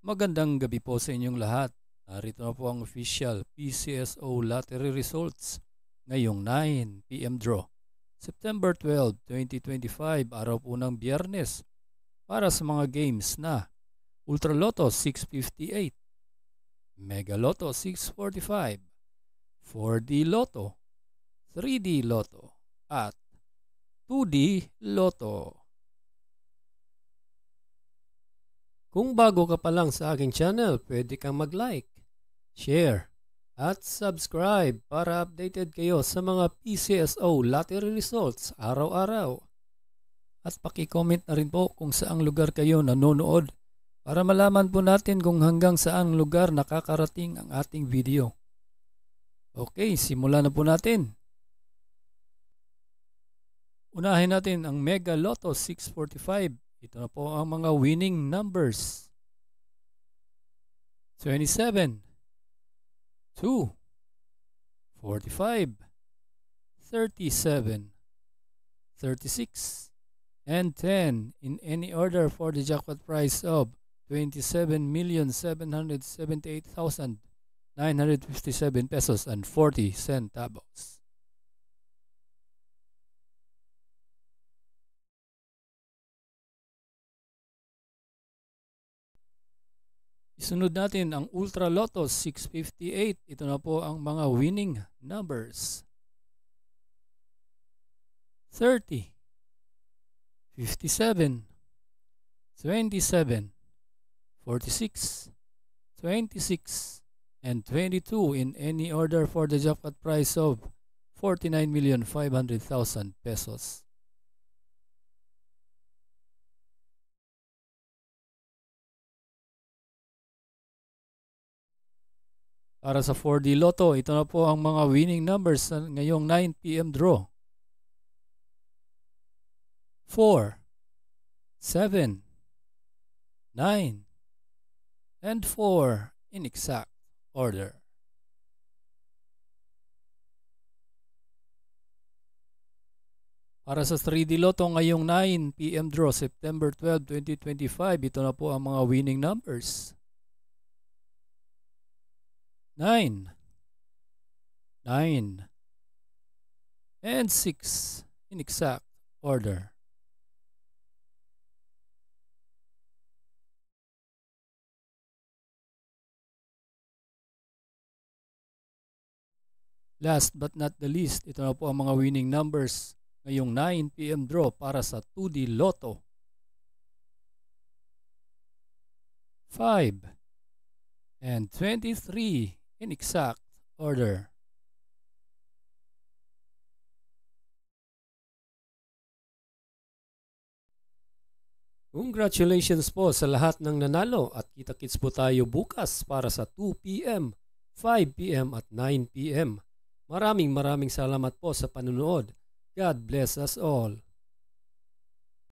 Magandang gabi po sa inyong lahat. Narito na po ang official PCSO lottery results ngayong 9 PM draw. September 12, 2025, araw po ng Biyernes para sa mga games na Ultra Lotto 658, Mega Lotto 645, 4D Lotto, 3D Lotto at 2D Lotto. Kung bago ka pa lang sa aking channel, pwede kang mag-like, share, at subscribe para updated kayo sa mga PCSO lottery results araw-araw. At paki-comment na rin po kung saang lugar kayo nanonood para malaman po natin kung hanggang saang lugar nakakarating ang ating video. Okay, simulan na po natin. Unahin natin ang Mega Lotto 645. Ito na po ang mga winning numbers. 27, 2, 45, 37, 36, and 10 in any order for the jackpot prize of 27,778,957 pesos and 40 centavos. Isunod natin ang Ultra Lotto 658. Ito na po ang mga winning numbers. 30, 57, 27, 46, 26, and 22 in any order for the jackpot prize of 49,500,000 pesos. Para sa 4D Lotto, ito na po ang mga winning numbers ngayong 9 PM draw. 4, 7, 9, and 4 in exact order. Para sa 3D Lotto ngayong 9 PM draw, September 12, 2025, ito na po ang mga winning numbers. 9, 9, and 6 in exact order. Last but not the least, ito na po ang mga winning numbers ngayong 9 PM draw para sa 2D Lotto. 5 and 23 in exact order. Congratulations po sa lahat ng nanalo at kita-kits po tayo bukas para sa 2 PM, 5 PM at 9 PM. Maraming salamat po sa panunood. God bless us all.